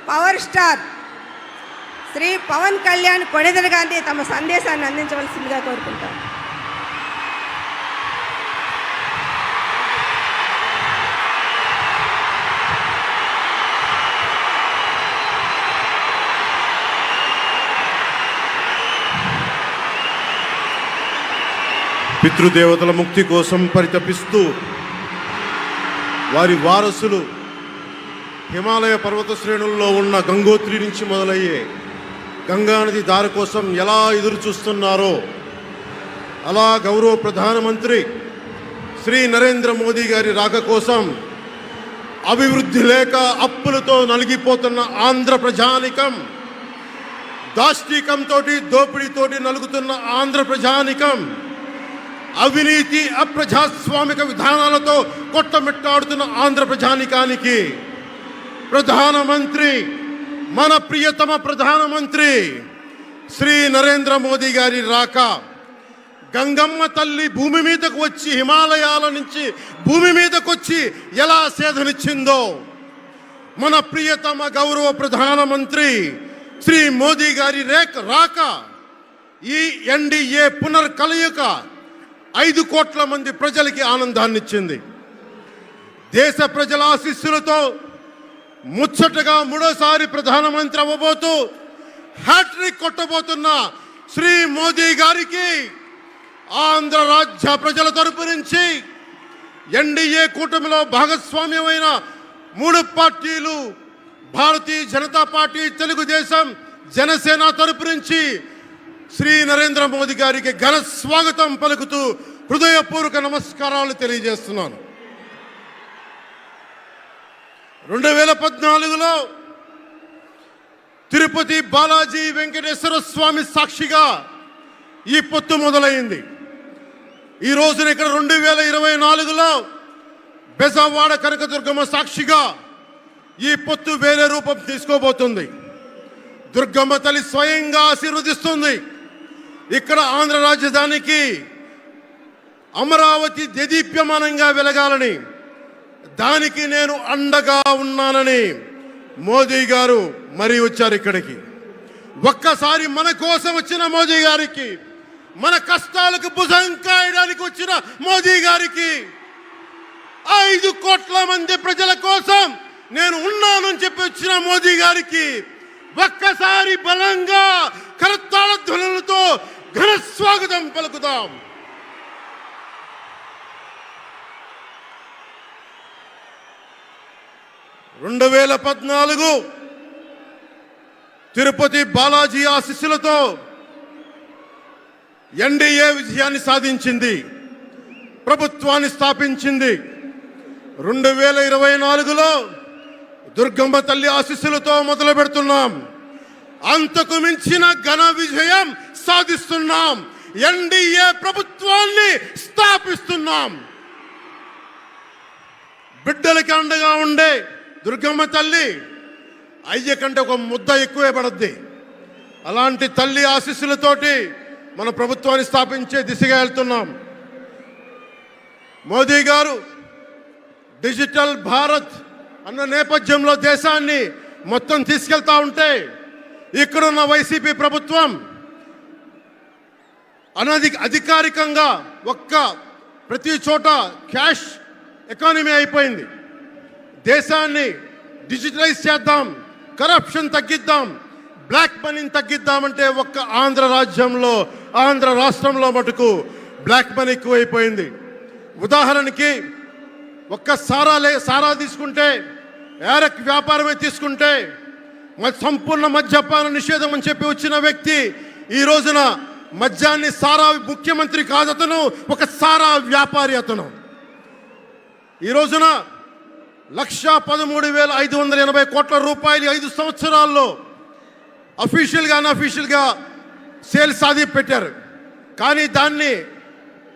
Power star Shri Pawan Kalyan Konidela Gandhi తమ సందేశాన్ని అందించవలసిందిగా కోరుకుంటాం. పితృదేవతల ముక్తి కోసం పరితపిస్తూ వారి వారసులు హిమాలయ పర్వత శ్రేణుల్లో ఉన్న గంగోత్రి నుంచి మొదలయ్యే గంగానది దారి కోసం ఎలా ఎదురు చూస్తున్నారో అలా గౌరవ ప్రధానమంత్రి శ్రీ నరేంద్ర మోదీ గారి రాక కోసం అభివృద్ధి లేక అప్పులతో నలిగిపోతున్న ఆంధ్ర ప్రజానికం, దాష్టీకంతో దోపిడీతోటి నలుగుతున్న ఆంధ్ర ప్రజానికం, అవినీతి అప్రజాస్వామిక విధానాలతో కొట్టమిట్టాడుతున్న ఆంధ్ర ప్రజానికానికి ప్రధానమంత్రి, మన ప్రియతమ ప్రధానమంత్రి శ్రీ నరేంద్ర మోదీ గారి రాక, గంగమ్మ తల్లి భూమి మీదకు వచ్చి హిమాలయాల నుంచి భూమి మీదకు వచ్చి ఎలా సేధనిచ్చిందో మన ప్రియతమ గౌరవ ప్రధానమంత్రి శ్రీ మోదీ గారి రాక ఈ ఎన్డీఏ పునర్కలయిక 5 కోట్ల మంది ప్రజలకి ఆనందాన్ని ఇచ్చింది. దేశ ప్రజల ఆశీస్సులతో ముచ్చటగా 3వ ప్రధానమంత్రి అవ్వబోతూ హ్యాట్రిక్ కొట్టబోతున్న శ్రీ మోదీ గారికి ఆంధ్ర రాజ్య ప్రజల తరపు నుంచి, ఎన్డీఏ కూటమిలో భాగస్వామ్యమైన 3 పార్టీలు భారతీయ జనతా పార్టీ, తెలుగుదేశం, జనసేన తరపు నుంచి శ్రీ నరేంద్ర మోదీ గారికి ఘన స్వాగతం పలుకుతూ హృదయపూర్వక నమస్కారాలు తెలియజేస్తున్నాను. 2014లో తిరుపతి బాలాజీ వెంకటేశ్వర స్వామి సాక్షిగా ఈ పొత్తు మొదలైంది. ఈ రోజున ఇక్కడ 2024లో బెజవాడ కనకదుర్గమ్మ సాక్షిగా ఈ పొత్తు వేరే రూపం తీసుకోబోతుంది. దుర్గమ్మ తల్లి స్వయంగా ఆశీర్వదిస్తుంది. ఇక్కడ ఆంధ్ర రాజధానికి అమరావతి దేదీప్యమానంగా వెలగాలని, దానికి నేను అండగా ఉన్నానని మోదీ గారు మరీ వచ్చారు ఇక్కడికి. ఒక్కసారి మన కోసం వచ్చిన మోదీ గారికి, మన కష్టాలకు భుజం కాయడానికి వచ్చిన మోదీ గారికి, 5 కోట్ల మంది ప్రజల కోసం నేను ఉన్నానని చెప్పి వచ్చిన మోదీ గారికి ఒక్కసారి బలంగా కరతాళ ధ్వనులతో ఘన స్వాగతం పలుకుదాం. తిరుపతి బాలాజీ ఆశీస్సులతో ఎన్డీఏ విజయాన్ని సాధించింది, ప్రభుత్వాన్ని స్థాపించింది. 2024లో దుర్గమ్మ తల్లి ఆశీస్సులతో మొదలు పెడుతున్నాం. అంతకు మించిన ఘన విజయం సాధిస్తున్నాం. ఎన్డీఏ ప్రభుత్వాన్ని స్థాపిస్తున్నాం. బిడ్డలకి అండగా ఉండే దుర్గమ్మ తల్లి అయ్య కంటే ఒక ముద్ద ఎక్కువే పడద్ది. అలాంటి తల్లి ఆశీస్సులతోటి మన ప్రభుత్వాన్ని స్థాపించే దిశగా వెళ్తున్నాం. మోదీ గారు డిజిటల్ భారత్ అన్న నేపథ్యంలో దేశాన్ని మొత్తం తీసుకెళ్తా ఉంటే, ఇక్కడున్న వైసీపీ ప్రభుత్వం అధికారికంగా ప్రతి చోట క్యాష్ ఎకానమీ అయిపోయింది. దేశాన్ని డిజిటలైజ్ చేద్దాం, కరప్షన్ తగ్గిద్దాం, బ్లాక్ మనీని తగ్గిద్దామంటే ఆంధ్ర రాష్ట్రంలో మటుకు బ్లాక్ మనీ ఎక్కువైపోయింది. ఉదాహరణకి సారా తీసుకుంటే, ఏరక్ వ్యాపారమే తీసుకుంటే, సంపూర్ణ మద్యపాన నిషేధం అని చెప్పి వచ్చిన వ్యక్తి ఈ రోజున మద్యాన్ని ముఖ్యమంత్రి కాదు, అతను ఒక సారా వ్యాపారి. అతను ఈ రోజున 1,13,580 కోట్ల రూపాయలు 5 సంవత్సరాల్లో అఫీషియల్గా అన్అఫీషియల్గా సేల్స్ అది పెట్టారు. కానీ దాన్ని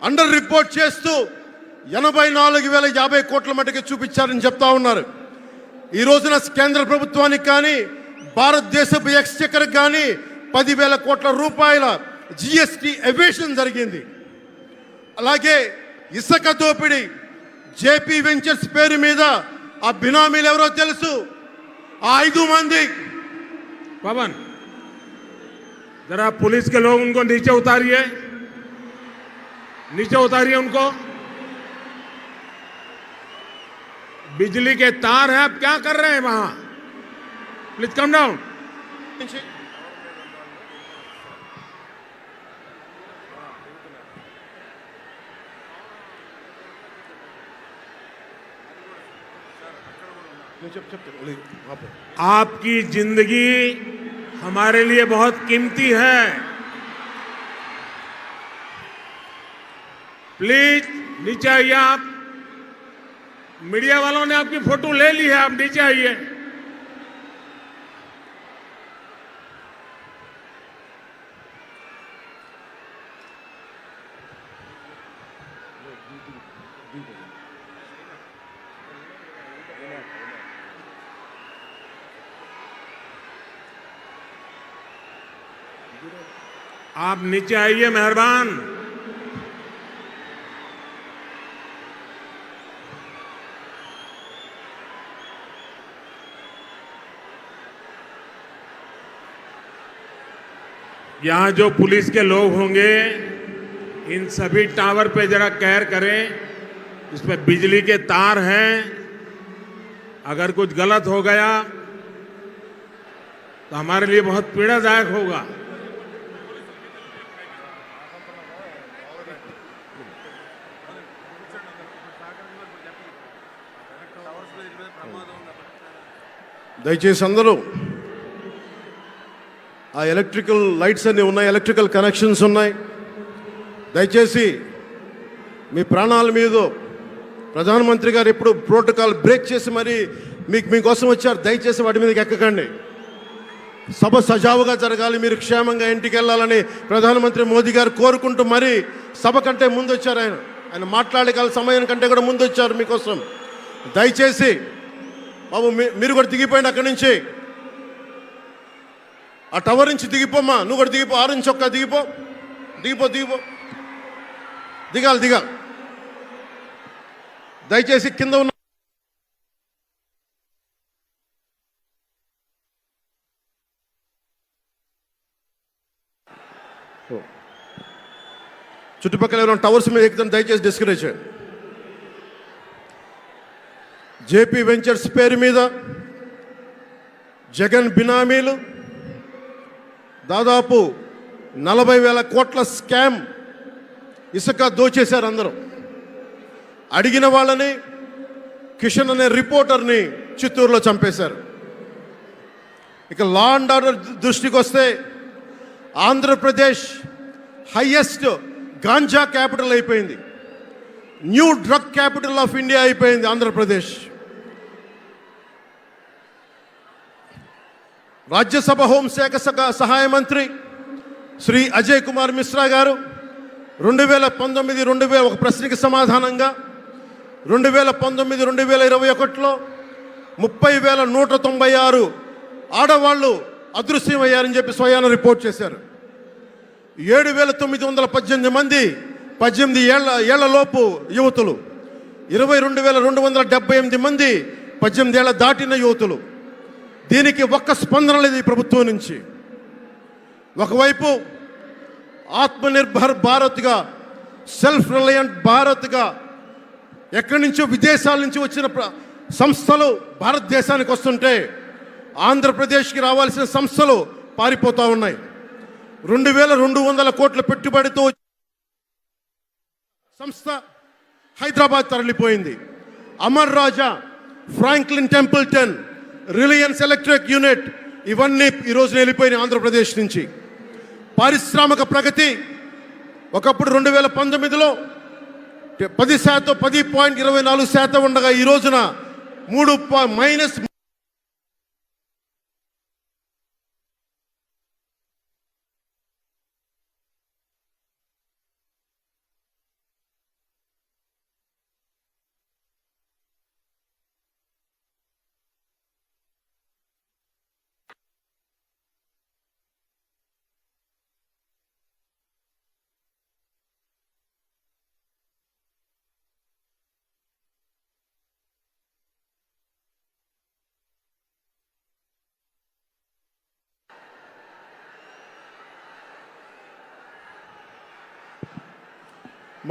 అండర్ రిపోర్ట్ చేస్తూ 84,050 కోట్ల మటుకు చూపించారని చెప్తా ఉన్నారు. ఈ రోజున కేంద్ర ప్రభుత్వానికి కానీ భారతదేశపు ఎక్స్చెక్కర్ కానీ 10,000 కోట్ల రూపాయల జిఎస్టీ ఎవేషన్ జరిగింది. అలాగే ఇసుక దోపిడీ, జేపీ వెంచర్స్ పేరు మీద ఆ బినామీలు ఎవరో తెలుసు, ఆ 5 మంది पवन जरा पुलिस के लोग उनको नीचे उतारिए, नीचे उतारिए उनको। बिजली के तार हैं, आप क्या कर रहे हैं वहां? Please come down. आपकी जिंदगी हमारे लिए बहुत कीमती है। प्लीज नीचे आइए आप। मीडिया वालों ने आपकी फोटो ले ली है, आप नीचे आइए। आप नीचे आइए मेहरबान। यहां जो पुलिस के लोग होंगे इन सभी टावर पे जरा केयर करें। इसमें बिजली के तार हैं, अगर कुछ गलत हो गया तो हमारे लिए बहुत पीड़ादायक होगा। దయచేసి అందరూ ఆ ఎలక్ట్రికల్ లైట్స్ అన్నీ ఉన్నాయి, ఎలక్ట్రికల్ కనెక్షన్స్ ఉన్నాయి. దయచేసి మీ ప్రాణాల మీద ప్రధానమంత్రి గారు ఎప్పుడు ప్రోటోకాల్ బ్రేక్ చేసి మరి మీకోసం వచ్చారు. దయచేసి వాటి మీదకి ఎక్కకండి. సభ సజావుగా జరగాలి, మీరు క్షేమంగా ఇంటికి వెళ్ళాలని ప్రధానమంత్రి మోదీ గారు కోరుకుంటూ మరి సభ కంటే ముందు వచ్చారు. ఆయన మాట్లాడగల సమయం కంటే కూడా ముందు వచ్చారు మీకోసం. దయచేసి బాబు మీరు కూడా దిగిపోయింది అక్కడి నుంచి, ఆ టవర్ నుంచి దిగిపోమ్మా. నువ్వు కూడా దిగిపో, ఆరెంజ్ చొక్కా దిగిపో, దిగిపో దిగిపో దిగాలి దిగాలి. దయచేసి కింద ఉన్న చుట్టుపక్కల ఎవరైనా టవర్స్ మీద ఎక్కుతాను దయచేసి డిస్కరేజ్ చేయండి. జేపీ వెంచర్స్ పేరు మీద జగన్ బినామీలు దాదాపు 40,000 కోట్ల స్కామ్ ఇసుక దోచేశారు. అందరూ అడిగిన వాళ్ళని, కిషన్ అనే రిపోర్టర్ని చిత్తూరులో చంపేశారు. ఇక లా అండ్ ఆర్డర్ దృష్టికి వస్తే ఆంధ్రప్రదేశ్ హైయెస్ట్ గాంజా క్యాపిటల్ అయిపోయింది. New drug capital of India అయిపోయింది ఆంధ్రప్రదేశ్. రాజ్యసభ హోంశాఖ సహాయ మంత్రి శ్రీ అజయ్ కుమార్ మిశ్రా గారు 2019 ఒక ప్రశ్నకి సమాధానంగా 2019-2021లో 30,196 ఆడవాళ్ళు అదృశ్యమయ్యారని చెప్పి స్వయాన రిపోర్ట్ చేశారు. 7,918 మంది 18 ఏళ్లలోపు యువతులు, 22,278 మంది 18 ఏళ్ల దాటిన యువతులు. దీనికి ఒక్క స్పందన లేదు ఈ ప్రభుత్వం నుంచి. ఒకవైపు ఆత్మనిర్భర్ భారత్గా, సెల్ఫ్ రిలయంట్ భారత్గా ఎక్కడి నుంచో విదేశాల నుంచి వచ్చిన సంస్థలు భారతదేశానికి వస్తుంటే ఆంధ్రప్రదేశ్కి రావాల్సిన సంస్థలు పారిపోతూ ఉన్నాయి. 2,200 కోట్ల పెట్టుబడితో సంస్థ హైదరాబాద్ తరలిపోయింది. Amar Raja, Franklin Templeton, Reliance Electric unit ఇవన్నీ ఈరోజు వెళ్ళిపోయినాయి ఆంధ్రప్రదేశ్ నుంచి. పారిశ్రామిక ప్రగతి ఒకప్పుడు 2019లో 10.24% ఉండగా ఈ రోజున -3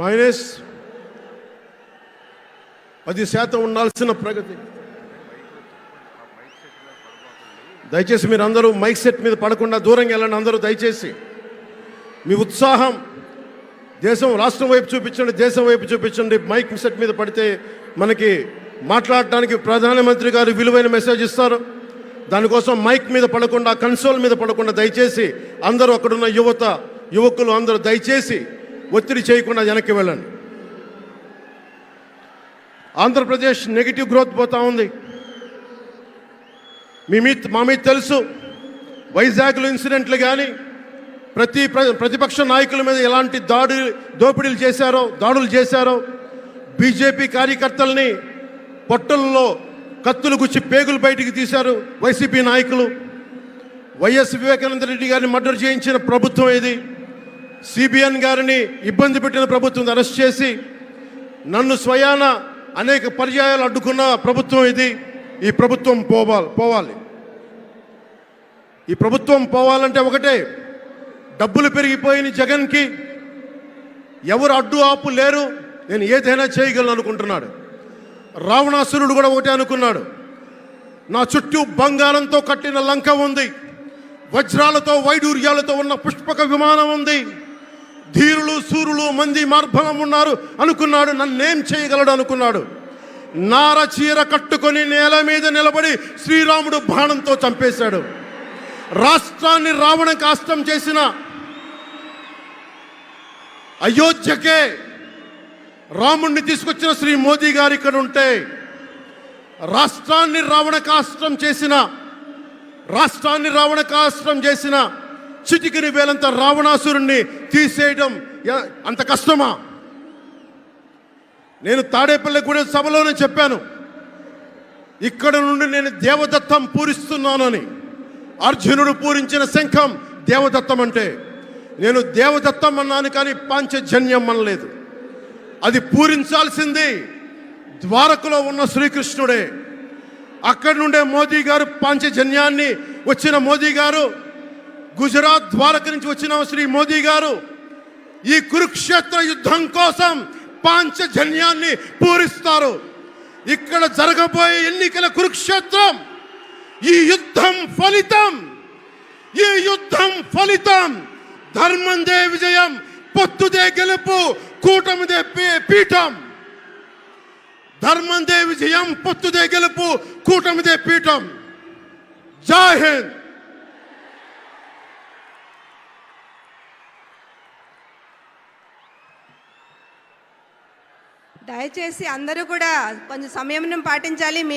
మైనస్ 10% ఉండాల్సిన ప్రగతి. దయచేసి మీరు అందరూ మైక్ సెట్ మీద పడకుండా దూరంగా వెళ్ళండి. అందరూ దయచేసి మీ ఉత్సాహం దేశం రాష్ట్రం వైపు చూపించండి, దేశం వైపు చూపించండి. మైక్ సెట్ మీద పడితే మనకి మాట్లాడడానికి ప్రధానమంత్రి గారు విలువైన మెసేజ్ ఇస్తారు. దానికోసం మైక్ మీద పడకుండా, కన్సోల్ మీద పడకుండా దయచేసి అందరూ అక్కడున్న యువకులు అందరూ దయచేసి ఒత్తిడి చేయకుండా వెనక్కి వెళ్ళండి. ఆంధ్రప్రదేశ్ నెగిటివ్ గ్రోత్ పోతా ఉంది. మా మీద తెలుసు వైజాగ్లో ఇన్సిడెంట్లు కానీ ప్రతిపక్ష నాయకుల మీద ఎలాంటి దాడులు చేశారో బీజేపీ కార్యకర్తల్ని పొట్టల్లో కత్తులు గుచ్చి పేగులు బయటికి తీశారు వైసీపీ నాయకులు. వైఎస్ వివేకానంద రెడ్డి గారిని మర్డర్ చేయించిన ప్రభుత్వం ఇది. సిబిఎన్ గారిని ఇబ్బంది పెట్టిన ప్రభుత్వం అరెస్ట్ చేసి నన్ను స్వయాన అనేక పర్యాయాలు అడ్డుకున్న ప్రభుత్వం ఇది. ఈ ప్రభుత్వం పోవాలి. ఈ ప్రభుత్వం పోవాలంటే ఒకటే, డబ్బులు పెరిగిపోయిన జగన్కి ఎవరు అడ్డు ఆపు లేరు, నేను ఏదైనా చేయగలను అనుకుంటున్నాడు. రావణాసురుడు కూడా ఒకటే అనుకున్నాడు, నా చుట్టూ బంగారంతో కట్టిన లంక ఉంది, వజ్రాలతో వైడూర్యాలతో ఉన్న పుష్పక విమానం ఉంది, ధీరులు సూరులు మంది మార్బలం ఉన్నారు అనుకున్నాడు. నన్నేం చేయగలడు అనుకున్నాడు. నార చీర కట్టుకొని నేల మీద నిలబడి శ్రీరాముడు బాణంతో చంపేశాడు. రాష్ట్రాన్ని రావణ కాష్టం చేసిన అయోధ్యకే రాముణ్ణి తీసుకొచ్చిన శ్రీ మోదీ గారు ఇక్కడ ఉంటే, రాష్ట్రాన్ని రావణ కాష్టం చేసిన చిటికిని వేలంత రావణాసురుణ్ణి తీసేయడం అంత కష్టమా? నేను తాడేపల్లిగూడెం సభలోనే చెప్పాను, ఇక్కడ నుండి నేను దేవదత్తం పూరిస్తున్నానని. అర్జునుడు పూరించిన శంఖం దేవదత్తం అంటే, నేను దేవదత్తం అన్నాను కానీ పాంచజన్యం అనలేదు. అది పూరించాల్సింది ద్వారకలో ఉన్న శ్రీకృష్ణుడే. అక్కడి నుండే మోదీ గారు పాంచజన్యాన్ని వచ్చిన మోదీ గారు, గుజరాత్ ద్వారక నుంచి వచ్చిన శ్రీ మోదీ గారు ఈ కురుక్షేత్ర యుద్ధం కోసం పాంచజన్యాన్ని పూరిస్తారు. ఇక్కడ జరగబోయే ఎన్నికల కురుక్షేత్రం, ఈ యుద్ధం ఫలితం ధర్మందే విజయం, పొత్తుదే గెలుపు, కూటమిదే పీఠం. ధర్మందే విజయం, పొత్తుదే గెలుపు, కూటమిదే పీఠం. జై హింద్. దయచేసి అందరూ కూడా కొంచెం సంయమనం పాటించాలి. మీ